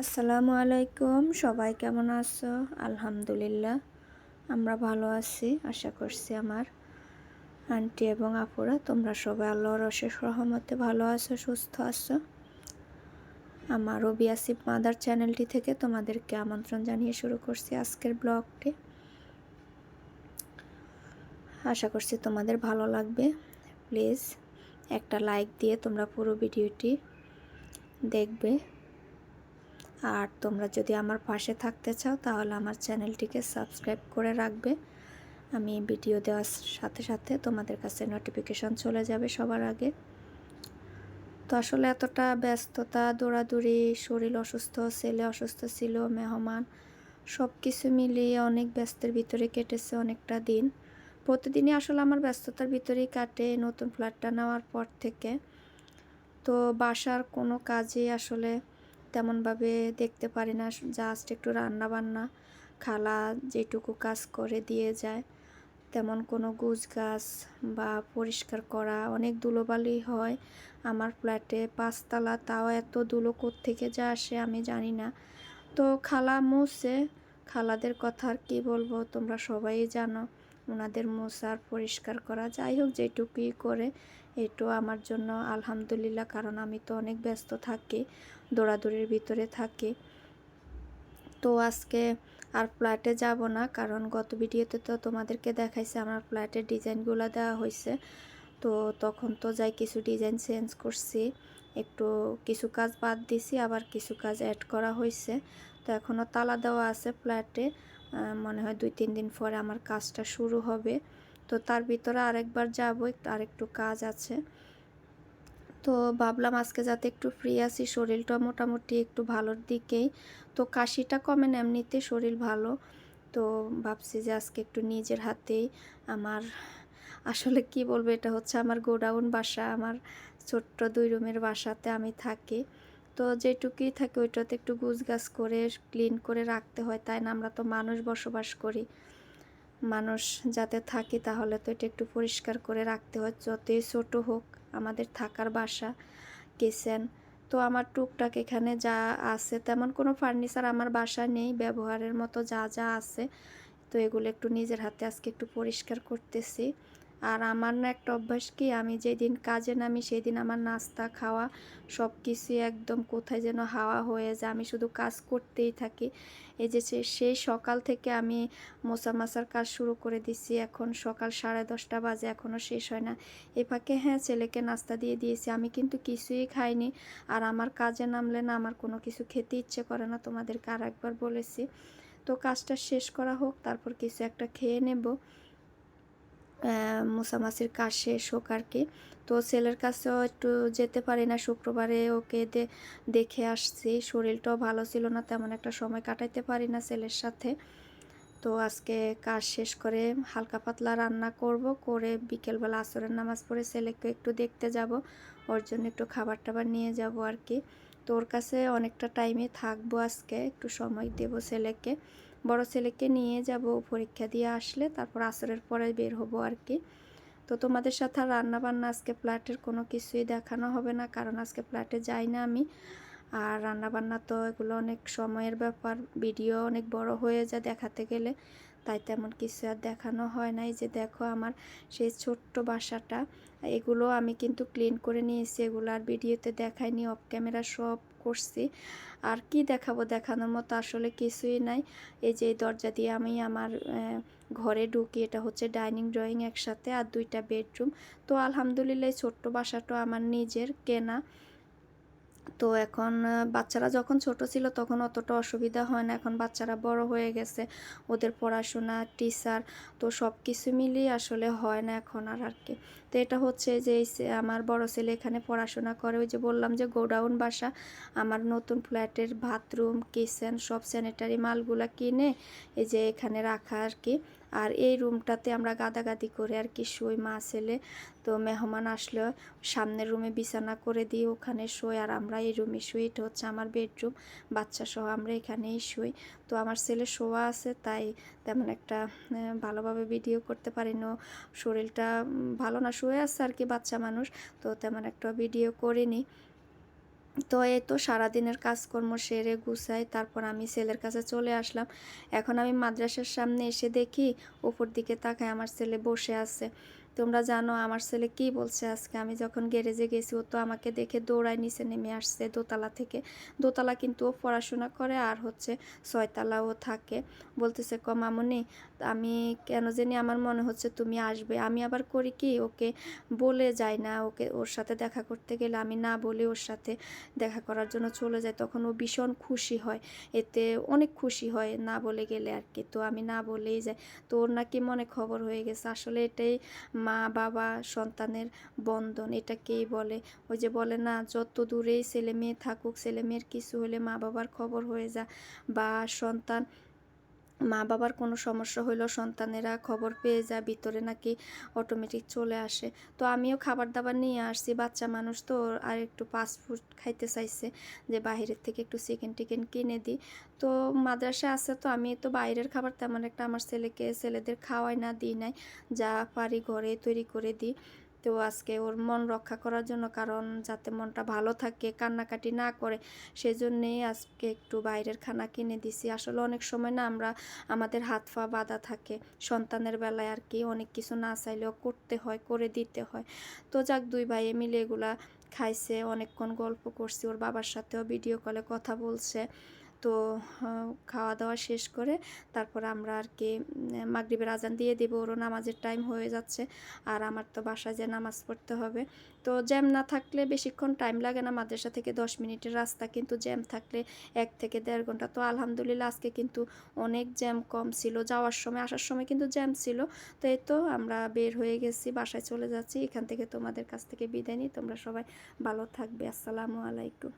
আসসালামু আলাইকুম, সবাই কেমন আছো? আলহামদুলিল্লাহ আমরা ভালো আছি। আশা করছি আমার আন্টি এবং আপুরা তোমরা সবাই আল্লাহর অশেষ রহমতে ভালো আছো, সুস্থ আছো। আমার রবি আসিফ মাদার চ্যানেলটি থেকে তোমাদেরকে আমন্ত্রণ জানিয়ে শুরু করছি আজকের ব্লগটি। আশা করছি তোমাদের ভালো লাগবে। প্লিজ একটা লাইক দিয়ে তোমরা পুরো ভিডিওটি দেখবে। আর তোমরা যদি আমার পাশে থাকতে চাও তাহলে আমার চ্যানেলটিকে সাবস্ক্রাইব করে রাখবে। আমি ভিডিও দেওয়ার সাথে সাথে তোমাদের কাছে নোটিফিকেশন চলে যাবে সবার আগে। তো আসলে এতটা ব্যস্ততা, দৌড়াদৌড়ি, শরীর অসুস্থ, ছেলে অসুস্থ ছিল, মেহমান, সব কিছু মিলিয়ে অনেক ব্যস্তের ভিতরে কেটেছে অনেকটা দিন। প্রতিদিনই আসলে আমার ব্যস্ততার ভিতরেই কাটে নতুন ফ্ল্যাটটা নেওয়ার পর থেকে। তো বাসার কোনো কাজই আসলে তেমনভাবে দেখতে পারি না, জাস্ট একটু রান্না বান্না, খালা যেটুকু কাজ করে দিয়ে যায়, তেমন কোনো গুছগাছ বা পরিষ্কার করা। অনেক ধুলোবালি হয় আমার ফ্ল্যাটে, 5 তলা, তাও এত ধুলো কোত্থেকে যা আসে আমি জানি না। তো খালা মুছে, খালাদের কথা আর কী বলবো, তোমরা সবাই জানো ওনাদের মোছার পরিষ্কার করা, যাই হোক যেটুকুই করে এটু আমার জন্য আলহামদুলিল্লাহ, কারণ আমি তো অনেক ব্যস্ত থাকি, দৌড়াদৌড়ির ভিতরে থাকি। তো আজকে আর ফ্ল্যাটে যাব না, কারণ গত ভিডিওতে তো তোমাদেরকে দেখাইছে আমার ফ্ল্যাটের ডিজাইনগুলো দেওয়া হয়েছে। তো তখন তো যাই কিছু ডিজাইন চেঞ্জ করছি, একটু কিছু কাজ বাদ দিছি, আবার কিছু কাজ অ্যাড করা হয়েছে। তো এখনও তালা দেওয়া আছে ফ্ল্যাটে, মনে হয় 2-3 দিন পরে আমার কাজটা শুরু হবে। তো তার ভিতরে আরেকবার যাব, আরেকটু কাজ আছে। তো ভাবলাম আজকে যাতে একটু ফ্রি আছি, শরীরটা মোটামুটি একটু ভালোর দিকেই, তো কাশিটা কমে না, এমনিতে শরীর ভালো। তো ভাবছি যে আজকে একটু নিজের হাতেই আমার, আসলে কি বলবো, এটা হচ্ছে আমার গোডাউন বাসা, আমার ছোট্ট 2 রুমের বাসাতে আমি থাকি। তো যেটুকুই থাকে ওইটাতে একটু গুছগাছ করে ক্লিন করে রাখতে হয়, তাই না? আমরা তো মানুষ বসবাস করি, মানুষ যাতে থাকি তাহলে তো এটা একটু পরিষ্কার করে রাখতে হয়, যতই ছোট হোক আমাদের থাকার বাসা, কিচেন। তো আমার টুকটাক এখানে যা আছে, তেমন কোনো ফার্নিচার আমার বাসায় নেই, ব্যবহারের মতো যা যা আছে, তো এগুলো একটু নিজের হাতে আজকে একটু পরিষ্কার করতেছি। আর আমার না একটা অভ্যাস কি, আমি যেদিন কাজে নামি সেদিন আমার নাস্তা খাওয়া সব কিছুই একদম কোথায় যেন হাওয়া হয়ে যায়, আমি শুধু কাজ করতেই থাকি। এই যে সেই সকাল থেকে আমি মোছা মাছার কাজ শুরু করে দিছি, এখন সকাল 10:30 বাজে, এখনও শেষ হয় না। এ ফাঁকে হ্যাঁ, ছেলেকে নাস্তা দিয়ে দিয়েছি, আমি কিন্তু কিছুই খাইনি। আর আমার কাজে নামলে না আমার কোনো কিছু খেতে ইচ্ছে করে না, তোমাদেরকে আর একবার বলেছি। তো কাজটা শেষ করা হোক, তারপর কিছু একটা খেয়ে নেব, মোছামাছির কাজ শেষ হোক আর কি। তো ছেলের কাছেও একটু যেতে পারি না, শুক্রবারে ওকে দেখে আসছি, শরীরটাও ভালো ছিল না, তেমন একটা সময় কাটাইতে পারি না ছেলের সাথে। তো আজকে কাজ শেষ করে হালকা পাতলা রান্না করব, করে বিকেলবেলা আসরের নামাজ পড়ে ছেলেকে একটু দেখতে যাব, ওর জন্য একটু খাবার টাবার নিয়ে যাব আর কি। তো ওর কাছে অনেকটা টাইমে থাকবো, আজকে একটু সময় দেব ছেলেকে, বড় ছেলেকে নিয়ে যাব, পরীক্ষা দিয়ে আসলে তারপর আসরের পরে বের হব আর কি। তো তোমাদের সাথে আর রান্না বান্না আজকে ফ্ল্যাটের কোনো কিছুই দেখানো হবে না, কারণ আজকে ফ্ল্যাটে যাই না আমি। আর রান্নাবান্না তো এগুলো অনেক সময়ের ব্যাপার, ভিডিও অনেক বড় হয়ে যায় দেখাতে গেলে, তাই তেমন কিছু আর দেখানো হয় না। এই যে দেখো আমার সেই ছোট্ট বাসাটা, এগুলো আমি কিন্তু ক্লিন করে নিয়েছি, এগুলো আর ভিডিওতে দেখাইনি, অফ ক্যামেরা সব করছি। আর কি দেখাবো, দেখানোর মতো আসলে কিছুই নাই। এই যে দরজা দিয়ে আমি আমার ঘরে ঢুকি, এটা হচ্ছে ডাইনিং ড্রয়িং একসাথে, আর 2টা বেডরুম। তো আলহামদুলিল্লাহ ছোট্ট বাসাটা আমার নিজের কেনা। তো এখন বাচ্চারা যখন ছোট ছিল তখন অতটা অসুবিধা হয় না, এখন বাচ্চারা বড় হয়ে গেছে, ওদের পড়াশোনা, টিচার, তো সব কিছু মিলিয়ে আসলে হয় না এখন আর কি। তো এটা হচ্ছে যে আমার বড় ছেলে এখানে পড়াশোনা করে, ওই যে বললাম যে গোডাউন বাসা, আমার নতুন ফ্ল্যাটের বাথরুম, কিচেন, সব স্যানিটারি মালগুলা কিনে এই যে এখানে রাখা আর কি। আর এই রুমটাতে আমরা গাদাগাদি করে আর কি শুই মা ছেলে। তো মেহমান আসলে সামনের রুমে বিছানা করে দিয়ে ওখানে শুই, আর আমরা এই রুমে শুই, এটা হচ্ছে আমার বেডরুম, বাচ্চা সহ আমরা এখানেই শুই। তো আমার ছেলে শোয়া আছে, তাই তেমন একটা ভালোভাবে ভিডিও করতে পারি না, শরীরটা ভালো না, শুয়ে আছে আর কি, বাচ্চা মানুষ, তো তেমন একটা ভিডিও করিনি। তো এই তো সারাদিনের কাজকর্ম সেরে গুছাই তারপর আমি ছেলের কাছে চলে আসলাম। এখন আমি মাদ্রাসার সামনে এসে দেখি উপর দিকে তাকায় আমার ছেলে বসে আছে। তোমরা জানো আমার ছেলে কি বলছে আজকে, আমি যখন গ্যারেজে গেছি ও তো আমাকে দেখে দৌড়ায় নিচে নেমে আসছে দোতলা থেকে। দোতলা কিন্তু ও পড়াশোনা করে আর হচ্ছে 6তলাও থাকে। বলতেছে মামুনি আমি কেন জানি আমার মনে হচ্ছে তুমি আসবে। আমি আবার করি কি ওকে বলে যাই না, ওকে ওর সাথে দেখা করতে গেলে আমি না বলে ওর সাথে দেখা করার জন্য চলে যায়। তখন ও ভীষণ খুশি হয়, এতে অনেক খুশি হয় না বলে গেলে আর কি। তো আমি না বলেই যাই। তো ওর নাকি মনে খবর হয়ে গেছে। আসলে এটাই মা বাবা সন্তানের বন্ধন, এটাকেই বলে। ওই যে বলে না, যত দূরেই ছেলে মেয়ে থাকুক, ছেলে মেয়ের কিছু হলে মা বাবার খবর হয়ে যায়, বা সন্তান মা বাবার কোনো সমস্যা হইলেও সন্তানেরা খবর পেয়ে যায়, ভিতরে নাকি অটোমেটিক চলে আসে। তো আমিও খাবার দাবার নিয়ে আসছি, বাচ্চা মানুষ তো আর একটু ফাস্টফুড খাইতে চাইছে, যে বাইরের থেকে একটু চিকেন টিকেন কিনে দিই। তো মাদ্রাসা আছে তো আমি তো বাইরের খাবার তেমন একটা আমার ছেলেদের খাওয়াই না, দিই নাই, যা পারি ঘরে তৈরি করে দিই। তো আজকে ওর মন রক্ষা করার জন্য, কারণ যাতে মনটা ভালো থাকে, কান্নাকাটি না করে, সেজন্যেই আজকে একটু বাইরের খানা কিনে দিছি। আসলে অনেক সময় না আমরা আমাদের হাত পা বাঁধা থাকে সন্তানের বেলায় আর কি, অনেক কিছু না চাইলেও করতে হয়, করে দিতে হয়। তো যাক, দুই ভাইয়ে মিলে এগুলা খাইছে, অনেকক্ষণ গল্প করছি, ওর বাবার সাথেও ভিডিও কলে কথা বলছে। তো খাওয়া দাওয়া শেষ করে তারপর আমরা আর কি মাগরিবের আজান দিয়ে দেব, ওরও নামাজের টাইম হয়ে যাচ্ছে, আর আমার তো বাসায় যে নামাজ পড়তে হবে। তো জ্যাম না থাকলে বেশিক্ষণ টাইম লাগে না, মাদ্রাসা থেকে 10 মিনিটের রাস্তা, কিন্তু জ্যাম থাকলে 1 থেকে 1.5 ঘন্টা। তো আলহামদুলিল্লাহ আজকে কিন্তু অনেক জ্যাম কম ছিল, যাওয়ার সময় আসার সময় কিন্তু জ্যাম ছিল। তো এই তো আমরা বের হয়ে গেছি, বাসায় চলে যাচ্ছি। এখান থেকে তোমাদের কাছ থেকে বিদায় নিই, তোমরা সবাই ভালো থাকবে। আসসালামু আলাইকুম।